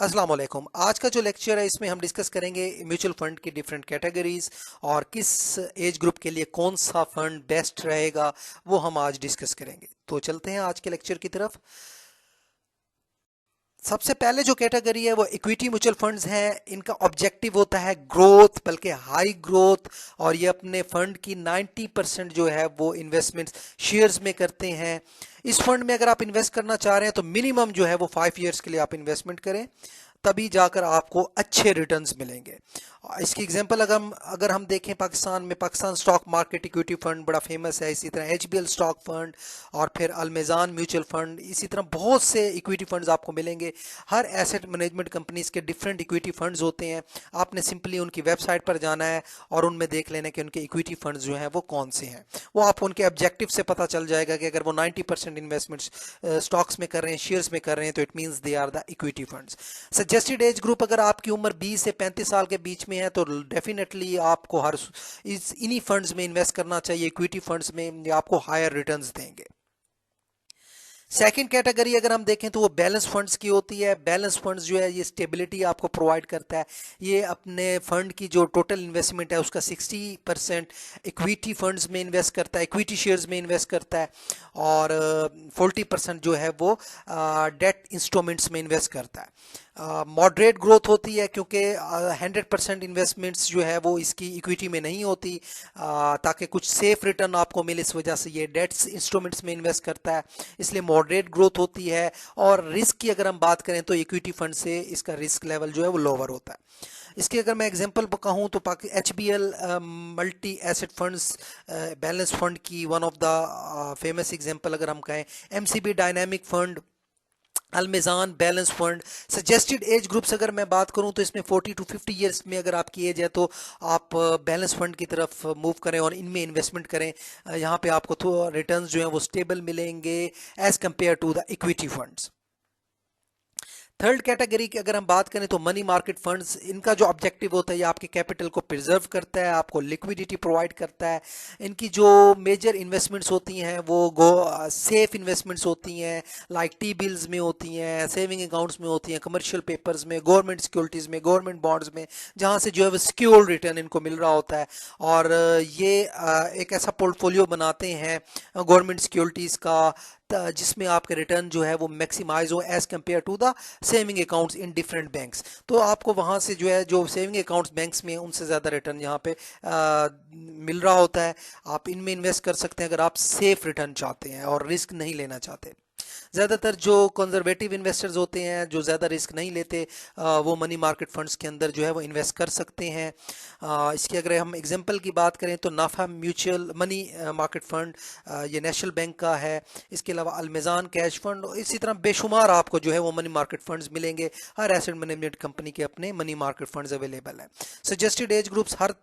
अस्सलाम वालेकुम। आज का जो लेक्चर है इसमें हम डिस्कस करेंगे म्यूचुअल फंड की डिफरेंट कैटेगरीज और किस एज ग्रुप के लिए कौन सा फंड बेस्ट रहेगा, वो हम आज डिस्कस करेंगे। तो चलते हैं आज के लेक्चर की तरफ। सबसे पहले जो कैटेगरी है वो इक्विटी म्यूचुअल फंड्स हैं। इनका ऑब्जेक्टिव होता है ग्रोथ, बल्कि हाई ग्रोथ, और ये अपने फंड की 90% जो है वो इन्वेस्टमेंट शेयर्स में करते हैं। इस फंड में अगर आप इन्वेस्ट करना चाह रहे हैं तो मिनिमम जो है वो 5 ईयर्स के लिए आप इन्वेस्टमेंट करें, तभी जाकर आपको अच्छे रिटर्न्स मिलेंगे। इसकी एग्जांपल अगर हम देखें, पाकिस्तान में Pakistan stock market equity fund बड़ा फेमस है, इसी तरह एचबीएल स्टॉक फंड और फिर अलमेजान म्यूचुअल फंड, इसी तरह बहुत से इक्विटी फंड्स आपको मिलेंगे। हर एसेट मैनेजमेंट कंपनीज के डिफरेंट इक्विटी फंड्स होते हैं। आपने सिंपली उनकी वेबसाइट पर जाना है और उनमें देख लेना कि उनके इक्विटी फंड्स जो हैं वो कौन से हैं। वो आपको उनके ऑब्जेक्टिव से पता चल जाएगा कि अगर वो 90% इन्वेस्टमेंट्स स्टॉक्स में कर रहे हैं, शेयर्स में कर रहे हैं, तो it means they are the equity funds. Suggested age group, अगर आपकी उम्र 20 से 35 साल के बीच में है तो डेफिनेटली आपको हर इन्हीं फंड्स में इन्वेस्ट करना चाहिए। इक्विटी फंड्स में ये आपको हायर रिटर्न्स देंगे। सेकंड कैटेगरी अगर हम देखें तो वो बैलेंस फंड्स की होती है। बैलेंस फंड्स जो है ये स्टेबिलिटी आपको प्रोवाइड करता है। ये अपने फंड की जो टोटल इन्वेस्टमेंट है उसका 60% इक्विटी फंड्स में इन्वेस्ट करता है, इक्विटी शेयर्स में इन्वेस्ट करता है, और 40% जो है वो डेट इंस्ट्रूमेंट्स में इन्वेस्ट करता है। मॉडरेट ग्रोथ होती है क्योंकि 100% इन्वेस्टमेंट्स जो है वो इसकी इक्विटी में नहीं होती, ताकि कुछ सेफ रिटर्न आपको मिले, इस वजह से ये डेट्स इंस्ट्रूमेंट्स में इन्वेस्ट करता है, इसलिए मॉडरेट ग्रोथ होती है। और रिस्क की अगर हम बात करें तो इक्विटी फंड से इसका रिस्क लेवल जो है वो लोअर होता है। इसकी अगर मैं एग्जांपल कहूँ तो H B L multi asset funds balance fund की one of the famous example अगर हम कहें, M C B dynamic fund, Al Meezan balance fund. Suggested age groups अगर मैं बात करूं तो इसमें 40 टू 50 ईयर्स में अगर आपकी एज है तो आप बैलेंस फंड की तरफ मूव करें और इनमें इन्वेस्टमेंट करें। यहाँ पे आपको तो रिटर्न्स जो हैं वो स्टेबल मिलेंगे as compared to the equity funds. Third category की अगर हम बात करें तो मनी मार्केट फंड्स। इनका जो ऑब्जेक्टिव होता है ये आपके कैपिटल को प्रिजर्व करता है, आपको लिक्विडिटी प्रोवाइड करता है। इनकी जो मेजर इन्वेस्टमेंट्स होती हैं वो सेफ इन्वेस्टमेंट्स होती हैं, लाइक टी बिल्स में होती हैं, सेविंग अकाउंट्स में होती हैं, कमर्शियल पेपर्स में, गवर्नमेंट सिक्योरिटीज़ में, गवर्नमेंट बॉन्ड्स में, जहाँ से जो है वो सिक्योर रिटर्न इनको मिल रहा होता है। और ये एक ऐसा पोर्टफोलियो बनाते हैं गवर्नमेंट सिक्योरिटीज़ का जिसमें आपके रिटर्न जो है वो मैक्सिमाइज हो as compared to the saving accounts in different banks. तो आपको वहाँ से जो है जो सेविंग अकाउंट्स बैंक्स में उनसे ज़्यादा रिटर्न यहाँ पे मिल रहा होता है। आप इनमें इन्वेस्ट कर सकते हैं अगर आप सेफ रिटर्न चाहते हैं और रिस्क नहीं लेना चाहते। ज़्यादातर जो कंजर्वेटिव इन्वेस्टर्स होते हैं जो ज़्यादा रिस्क नहीं लेते, वो मनी मार्केट फंड्स के अंदर जो है वो इन्वेस्ट कर सकते हैं। इसकी अगर हम एग्जांपल की बात करें तो नाफा म्यूचुअल मनी मार्केट फंड, ये नेशनल बैंक का है। इसके अलावा अलमेजान कैश फंड, इसी तरह बेशुमार आपको जो है वो मनी मार्केट फंड्स मिलेंगे। हर एसेट मैनेजमेंट कंपनी के अपने मनी मार्केट फंड्स अवेलेबल हैं। सजेस्टेड एज ग्रुप्स, हर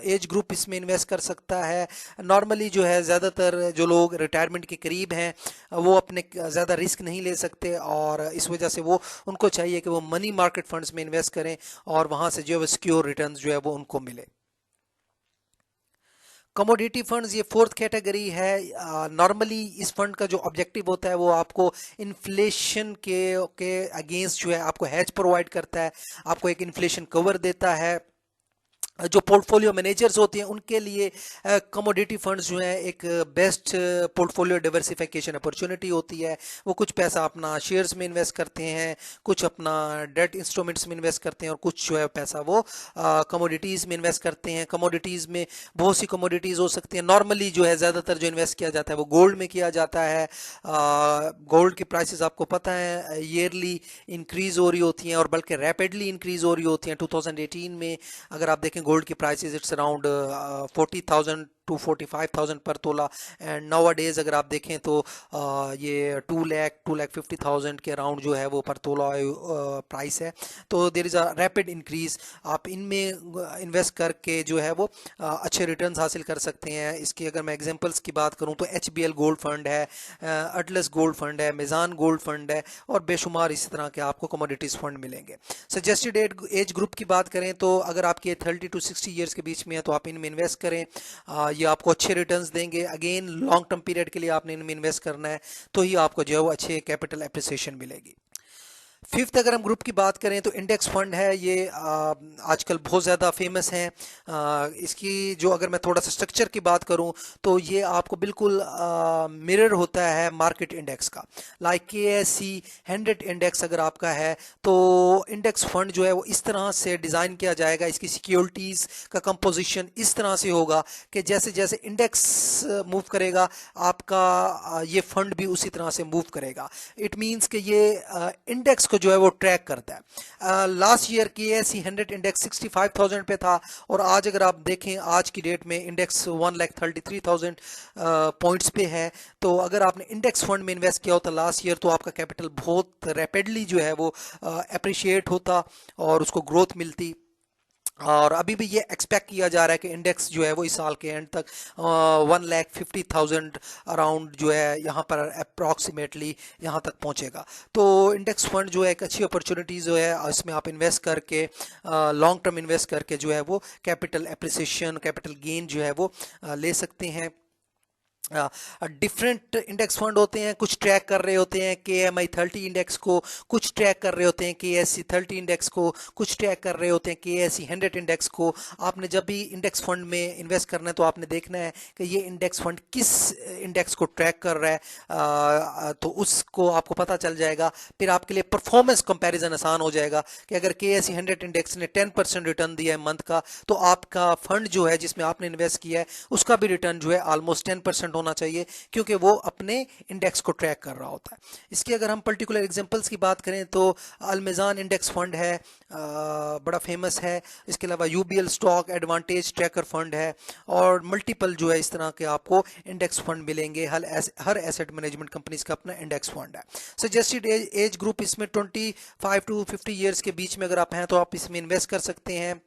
एज ग्रुप इसमें इन्वेस्ट कर सकता है। नॉर्मली जो है ज़्यादातर जो लोग रिटायरमेंट के करीब हैं वो अपने ज़्यादा रिस्क नहीं ले सकते, और इस वजह से वो उनको चाहिए कि वो मनी मार्केट फंड्स में इन्वेस्ट करें और वहाँ से जो है वो सिक्योर रिटर्न्स जो है वो उनको मिले। कमोडिटी फंड्स ये फोर्थ कैटेगरी है। नॉर्मली इस फंड का जो ऑब्जेक्टिव होता है वो आपको इन्फ्लेशन के अगेंस्ट जो है आपको हेज प्रोवाइड करता है, आपको एक इन्फ्लेशन कवर देता है। जो पोर्टफोलियो मैनेजर्स होते हैं उनके लिए कमोडिटी फंड्स जो हैं एक बेस्ट पोर्टफोलियो डाइवर्सिफिकेशन अपॉर्चुनिटी होती है। वो कुछ पैसा अपना शेयर्स में इन्वेस्ट करते हैं, कुछ अपना डेट इंस्ट्रूमेंट्स में इन्वेस्ट करते हैं, और कुछ जो है पैसा वो कमोडिटीज़ में इन्वेस्ट करते हैं। कमोडिटीज़ में बहुत सी कमोडिटीज़ हो सकती हैं। नॉर्मली जो है ज़्यादातर जो इन्वेस्ट किया जाता है वो गोल्ड में किया जाता है। गोल्ड की प्राइसेस आपको पता है ईयरली इंक्रीज़ हो रही होती हैं, और बल्कि रैपिडली इंक्रीज़ हो रही होती हैं। 2018 में अगर आप देखें गोल्ड की प्राइसेस इट्स अराउंड 40,000 टू 45,000 पर तोला, एंड नाउ डेज अगर आप देखें तो ये 2,50,000 के अराउंड जो है वो पर तोला प्राइस है। तो there is a rapid increase. आप इनमें इन्वेस्ट करके जो है वो अच्छे रिटर्न्स हासिल कर सकते हैं। इसकी अगर मैं एग्जांपल्स की बात करूं तो H B L gold fund है, अटलस गोल्ड फंड है, मेज़ान गोल्ड फंड है, और बेशुमार इसी तरह के आपको कमोडिटीज़ फंड मिलेंगे। सजेस्टेड एज ग्रुप की बात करें तो अगर आपके 30 टू 60 ईयर्स के बीच में है तो आप इनमें इन्वेस्ट करें। ये आपको अच्छे रिटर्न्स देंगे। अगेन लॉन्ग टर्म पीरियड के लिए आपने इनमें इन्वेस्ट करना है, तो ही आपको जो है वो अच्छे कैपिटल एप्रिसिएशन मिलेगी। फिफ्थ अगर हम ग्रुप की बात करें तो इंडेक्स फंड है, ये आजकल बहुत ज़्यादा फेमस है। इसकी जो अगर मैं थोड़ा सा स्ट्रक्चर की बात करूं तो ये आपको बिल्कुल मिरर होता है मार्केट इंडेक्स का। लाइक KSE 100 इंडेक्स अगर आपका है तो इंडेक्स फंड जो है वो इस तरह से डिज़ाइन किया जाएगा, इसकी सिक्योरिटीज़ का कंपोजिशन इस तरह से होगा कि जैसे जैसे इंडेक्स मूव करेगा आपका ये फंड भी उसी तरह से मूव करेगा। इट मींस कि ये इंडेक्स को जो है वो ट्रैक करता है। लास्ट ईयर KSE 100 इंडेक्स 65,000 पे था और आज अगर आप देखें आज की डेट में इंडेक्स 1,33,000 पॉइंट्स पे है। तो अगर आपने इंडेक्स फंड में इन्वेस्ट किया होता लास्ट ईयर तो आपका कैपिटल बहुत रैपिडली जो है वो अप्रिशिएट होता और उसको ग्रोथ मिलती। और अभी भी ये एक्सपेक्ट किया जा रहा है कि इंडेक्स जो है वो इस साल के एंड तक 1,50,000 अराउंड जो है यहाँ पर अप्रॉक्सीमेटली यहाँ तक पहुँचेगा। तो इंडेक्स फंड जो है एक अच्छी अपॉर्चुनिटी जो है, इसमें आप इन्वेस्ट करके लॉन्ग टर्म इन्वेस्ट करके जो है वो कैपिटल एप्रिसिएशन, कैपिटल गेन जो है वो ले सकते हैं। डिफरेंट इंडेक्स फंड होते हैं, कुछ ट्रैक कर रहे होते हैं KMI 30 इंडेक्स को, कुछ ट्रैक कर रहे होते हैं KSE 30 इंडेक्स को, कुछ ट्रैक कर रहे होते हैं KSE 100 इंडेक्स को। आपने जब भी इंडेक्स फंड में इन्वेस्ट करना है तो आपने देखना है कि ये इंडेक्स फंड किस इंडेक्स को ट्रैक कर रहा है, तो उसको आपको पता चल जाएगा। फिर आपके लिए परफॉर्मेंस कंपैरिजन आसान हो जाएगा कि अगर KSE 100 इंडेक्स ने 10% रिटर्न दिया है मंथ का, तो आपका फंड जो है जिसमें आपने इन्वेस्ट किया है उसका भी रिटर्न जो है ऑलमोस्ट 10% होना चाहिए, क्योंकि वो अपने इंडेक्स को ट्रैक कर रहा होता है। इसकी अगर हम पर्टिकुलर एग्जांपल्स की बात करें तो अल्मेज़ान इंडेक्स फंड है, बड़ा फेमस है। इसके अलावा UBL stock advantage tracker fund है और मल्टीपल जो है इस तरह के आपको इंडेक्स फंड मिलेंगे। हर एसेट मैनेजमेंट कंपनीज का अपना इंडेक्स फंड है। सजेस्टेड एज ग्रुप इसमें 25 टू 50 ईयर्स के बीच में अगर आप हैं तो आप इसमें इन्वेस्ट कर सकते हैं।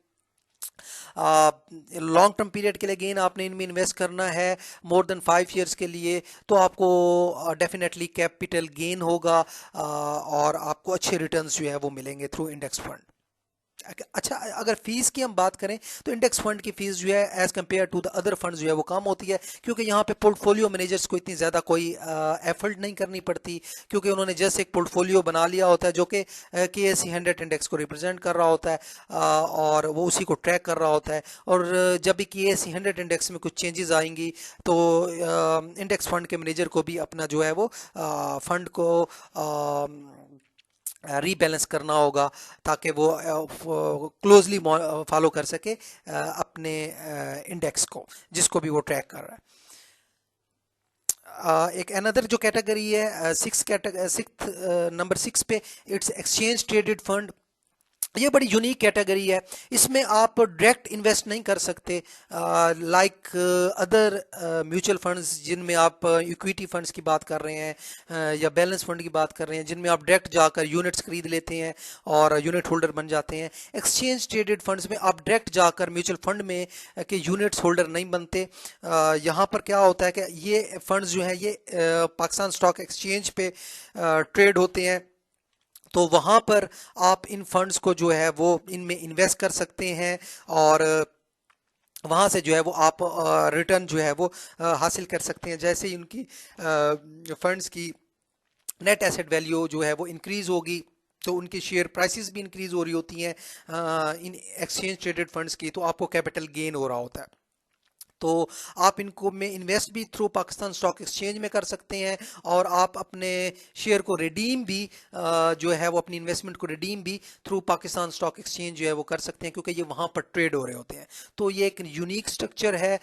लॉन्ग टर्म पीरियड के लिए गेन आपने इनमें इन्वेस्ट करना है मोर देन 5 ईयर्स के लिए, तो आपको डेफिनेटली कैपिटल गेन होगा और आपको अच्छे रिटर्न्स जो है वो मिलेंगे थ्रू इंडेक्स फंड। अच्छा, अगर फीस की हम बात करें तो इंडेक्स फंड की फीस जो है as compared to the other funds जो है वो कम होती है, क्योंकि यहाँ पे पोर्टफोलियो मैनेजर्स को इतनी ज़्यादा कोई एफर्ट नहीं करनी पड़ती, क्योंकि उन्होंने जस्ट एक पोर्टफोलियो बना लिया होता है जो कि KSE 100 इंडेक्स को रिप्रेजेंट कर रहा होता है और वो उसी को ट्रैक कर रहा होता है। और जब भी KSE 100 इंडेक्स में कुछ चेंजेस आएंगी तो इंडेक्स फंड के मैनेजर को भी अपना जो है वो फंड को रीबैलेंस करना होगा ताकि वो क्लोजली फॉलो कर सके अपने इंडेक्स को जिसको भी वो ट्रैक कर रहा है। एक अनदर जो कैटेगरी है सिक्स नंबर 6 पे, इट्स एक्सचेंज ट्रेडेड फंड। ये बड़ी यूनिक कैटेगरी है, इसमें आप डायरेक्ट इन्वेस्ट नहीं कर सकते लाइक अदर म्यूचुअल फंड्स जिनमें आप इक्विटी फंड्स की बात कर रहे हैं या बैलेंस फंड की बात कर रहे हैं, जिनमें आप डायरेक्ट जाकर यूनिट्स खरीद लेते हैं और यूनिट होल्डर बन जाते हैं। एक्सचेंज ट्रेडेड फंड्स में आप डायरेक्ट जाकर म्यूचुअल फंड में के यूनिट्स होल्डर नहीं बनते। यहाँ पर क्या होता है कि ये फंड्स जो हैं ये पाकिस्तान स्टॉक एक्सचेंज पे ट्रेड होते हैं, तो वहाँ पर आप इन फंड्स को जो है वो इनमें इन्वेस्ट कर सकते हैं और वहाँ से जो है वो आप रिटर्न जो है वो हासिल कर सकते हैं। जैसे ही उनकी फंड्स की नेट एसेट वैल्यू जो है वो इंक्रीज होगी तो उनकी शेयर प्राइसेस भी इंक्रीज हो रही होती हैं इन एक्सचेंज ट्रेडेड फंड्स की, तो आपको कैपिटल गेन हो रहा होता है। तो आप इनको में इन्वेस्ट भी थ्रू पाकिस्तान स्टॉक एक्सचेंज में कर सकते हैं और आप अपने शेयर को रिडीम भी जो है वो अपनी इन्वेस्टमेंट को रिडीम भी थ्रू पाकिस्तान स्टॉक एक्सचेंज जो है वो कर सकते हैं, क्योंकि ये वहाँ पर ट्रेड हो रहे होते हैं। तो ये एक यूनिक स्ट्रक्चर है।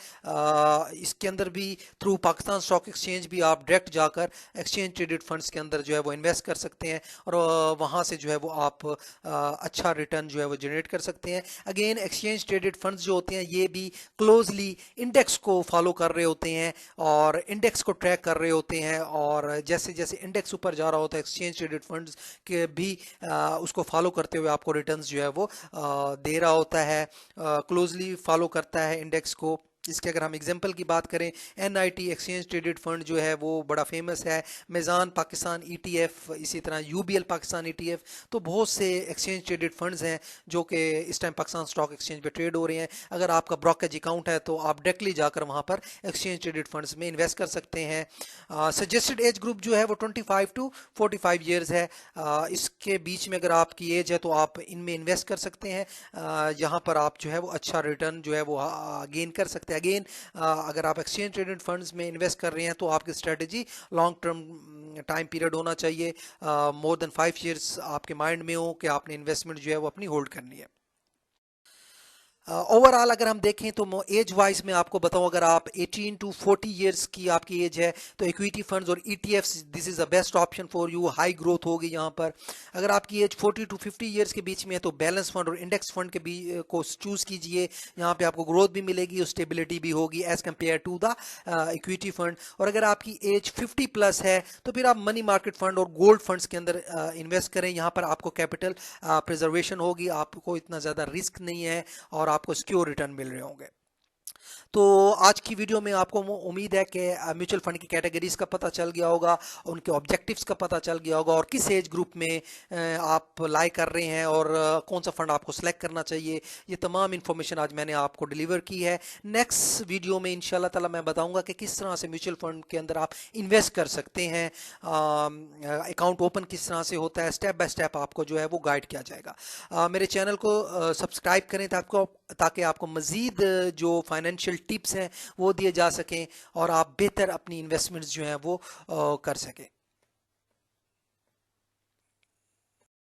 इसके अंदर भी थ्रू पाकिस्तान स्टॉक एक्सचेंज भी आप डायरेक्ट जाकर एक्सचेंज ट्रेडेड फंड्स के अंदर जो है वो इन्वेस्ट कर सकते हैं और वहाँ से जो है वो आप अच्छा रिटर्न जो है वो जनरेट कर सकते हैं। अगेन एक्सचेंज ट्रेडेड फंड्स जो होते हैं ये भी क्लोजली इंडेक्स को फॉलो कर रहे होते हैं और इंडेक्स को ट्रैक कर रहे होते हैं, और जैसे जैसे इंडेक्स ऊपर जा रहा होता है एक्सचेंज ट्रेडेड फंड्स के भी उसको फॉलो करते हुए आपको रिटर्न्स जो है वो दे रहा होता है, क्लोजली फॉलो करता है इंडेक्स को। इसके अगर हम एग्जांपल की बात करें, एनआईटी एक्सचेंज ट्रेडेड फंड जो है वो बड़ा फेमस है, मेज़ान पाकिस्तान ईटीएफ, इसी तरह यूबीएल पाकिस्तान ईटीएफ। तो बहुत से एक्सचेंज ट्रेडेड फंड्स हैं जो कि इस टाइम पाकिस्तान स्टॉक एक्सचेंज पे ट्रेड हो रहे हैं। अगर आपका ब्रोकरेज अकाउंट है तो आप डायरेक्टली जाकर वहाँ पर एक्सचेंज ट्रेडेड फंड्स में इन्वेस्ट कर सकते हैं। सजेस्टेड एज ग्रुप जो है वो 25 टू 45 ईयर्स है। इसके बीच में अगर आपकी एज है तो आप इनमें इन्वेस्ट कर सकते हैं। यहाँ पर आप जो है वो अच्छा रिटर्न जो है वो गेन कर सकते हैं। अगेन अगर आप एक्सचेंज ट्रेडेड फंड्स में इन्वेस्ट कर रहे हैं तो आपकी strategy long term time period होना चाहिए, मोर देन 5 ईयर्स आपके माइंड में हो कि आपने इन्वेस्टमेंट जो है वो अपनी होल्ड करनी है। ओवरऑल अगर हम देखें तो एज वाइज में आपको बताऊं, अगर आप 18 टू 40 इयर्स की आपकी एज है तो इक्विटी फंड्स और ETFs this is the best option for you, high growth होगी यहाँ पर। अगर आपकी एज 40 टू 50 इयर्स के बीच में है तो बैलेंस फंड और इंडेक्स फंड के बीच को चूज़ कीजिए। यहाँ पे आपको ग्रोथ भी मिलेगी और स्टेबिलिटी भी होगी as compare to the equity fund. और अगर आपकी एज 50 प्लस है तो फिर आप मनी मार्केट फंड और गोल्ड फंड्स के अंदर इन्वेस्ट करें। यहाँ पर आपको कैपिटल प्रिजर्वेशन होगी, आपको इतना ज़्यादा रिस्क नहीं है और आपको सिक्योर रिटर्न मिल रहे होंगे। तो आज की वीडियो में आपको उम्मीद है कि म्यूचुअल फंड की कैटेगरीज का पता चल गया होगा, उनके ऑब्जेक्टिव्स का पता चल गया होगा और किस एज ग्रुप में आप लाई कर रहे हैं और कौन सा फंड आपको सेलेक्ट करना चाहिए। ये तमाम इन्फॉर्मेशन आज मैंने आपको डिलीवर की है। नेक्स्ट वीडियो में इंशाल्लाह ताला मैं बताऊंगा कि किस तरह से म्यूचुअल फंड के अंदर आप इन्वेस्ट कर सकते हैं, अकाउंट ओपन किस तरह से होता है, स्टेप बाय स्टेप आपको जो है वो गाइड किया जाएगा। मेरे चैनल को सब्सक्राइब करें ताकि आपको मज़ीद जो फाइनेंशियल टिप्स हैं वो दिए जा सकें और आप बेहतर अपनी इन्वेस्टमेंट्स जो हैं वो कर सकें।